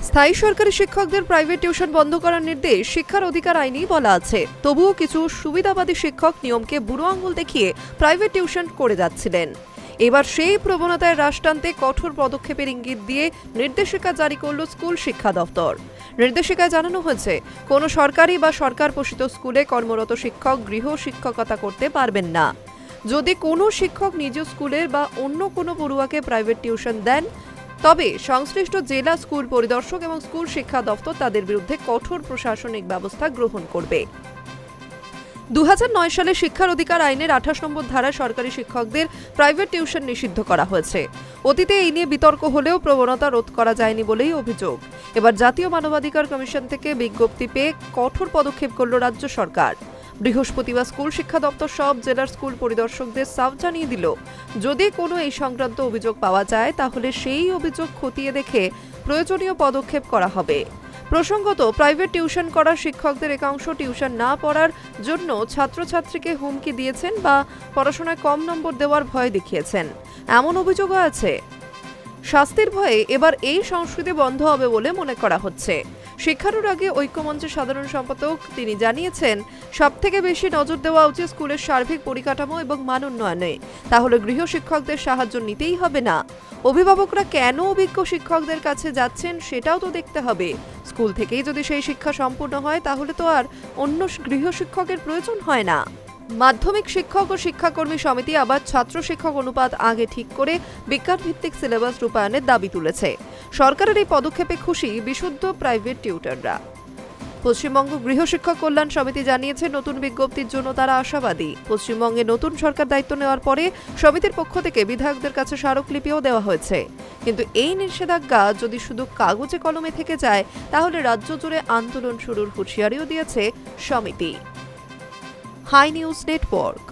স্থায়ী সরকারি শিক্ষকদের প্রাইভেট টিউশন বন্ধ করার নির্দেশ শিক্ষার অধিকার আইনেই বলা আছে। তবুও কিছু সুবিধাবাদী শিক্ষক নিয়মকে বুড়ো আঙুল দেখিয়ে প্রাইভেট টিউশন করে যাচ্ছিলেন। এবার সেই প্রবণতায় রাশ টানতে কঠোর পদক্ষেপের ইঙ্গিত দিয়ে নির্দেশিকা জারি করল স্কুল শিক্ষা দফতর। নির্দেশিকায় জানানো হয়েছে, কোনো সরকারি বা সরকার পোষিত স্কুলে কর্মরত শিক্ষক গৃহ শিক্ষকতা করতে পারবেন না। যদি কোনো শিক্ষক নিজ স্কুলের বা অন্য কোনো পড়ুয়াকে প্রাইভেট টিউশন দেন, তবে সংশ্লিষ্ট জেলা স্কুল পরিদর্শক এবং স্কুল শিক্ষা দফতর তাদের বিরুদ্ধে কঠোর প্রশাসনিক ব্যবস্থা গ্রহণ করবে। 2009 সালে শিক্ষার অধিকার আইনের 28 নম্বর ধারায় সরকারি শিক্ষকদের প্রাইভেট টিউশন নিষিদ্ধ করা হয়েছে। অতীতে এই নিয়ে বিতর্ক হলেও প্রবণতা রোধ করা যায়নি বলেই অভিযোগ। এবার জাতীয় মানবাধিকার কমিশন থেকে বিজ্ঞপ্তি পেয়ে কঠোর পদক্ষেপ করল রাজ্য সরকার। বৃহস্পতিবার স্কুল শিক্ষা দপ্তর সব জেলার স্কুল পরিদর্শকদের সাফ জানিয়ে দিল, যদি কোনো এই সংক্রান্ত অভিযোগ পাওয়া যায় তাহলে সেই অভিযোগ খতিয়ে দেখে প্রয়োজনীয় পদক্ষেপ করা হবে। প্রসঙ্গত, প্রাইভেট টিউশন করা শিক্ষকদের একাংশ টিউশন না পড়ার জন্য ছাত্রছাত্রীকে হুমকি দিয়েছেন বা পড়াশোনায় কম নম্বর দেওয়ার ভয় দেখিয়েছেন, এমন অভিযোগও আছে। শাস্তির ভয়ে এবার এই সংস্কৃতি বন্ধ হবে বলে মনে করা হচ্ছে। শিক্ষানুরাগী ঐক্যমঞ্চের সাধারণ সম্পাদক তিনি জানিয়েছেন, সবথেকে বেশি নজর দেওয়া উচিত স্কুলের সার্বিক পরিকাঠামো এবং মান উন্নয়নে। তাহলে গৃহ শিক্ষকদের সাহায্য নিতেই হবে না। অভিভাবকরা কেন অভিজ্ঞ শিক্ষকদের কাছে যাচ্ছেন সেটাও তো দেখতে হবে। স্কুল থেকেই যদি সেই শিক্ষা সম্পূর্ণ হয় তাহলে তো আর অন্য গৃহ শিক্ষকের প্রয়োজন হয় না। মাধ্যমিক শিক্ষক ও শিক্ষাকর্মী সমিতি আবার ছাত্র শিক্ষক অনুপাত আগে ঠিক করে বিজ্ঞানভিত্তিক সিলেবাস রূপায়ণের দাবি তুলেছে। সরকারের এই পদক্ষেপে খুশি বিশুদ্ধ প্রাইভেট টিউটররা। পশ্চিমবঙ্গ গৃহ শিক্ষক কল্যাণ সমিতি জানিয়েছে, নতুন বিজ্ঞপ্তির জন্য তারা আশাবাদী। পশ্চিমবঙ্গে নতুন সরকার দায়িত্ব নেওয়ার পরে সমিতির পক্ষ থেকে বিধায়কদের কাছে স্মারকলিপিও দেওয়া হয়েছে। কিন্তু এই নিষেধাজ্ঞা যদি শুধু কাগজে কলমে থেকে যায় তাহলে রাজ্য জুড়ে আন্দোলন শুরুর হুঁশিয়ারিও দিয়েছে সমিতি। High news network.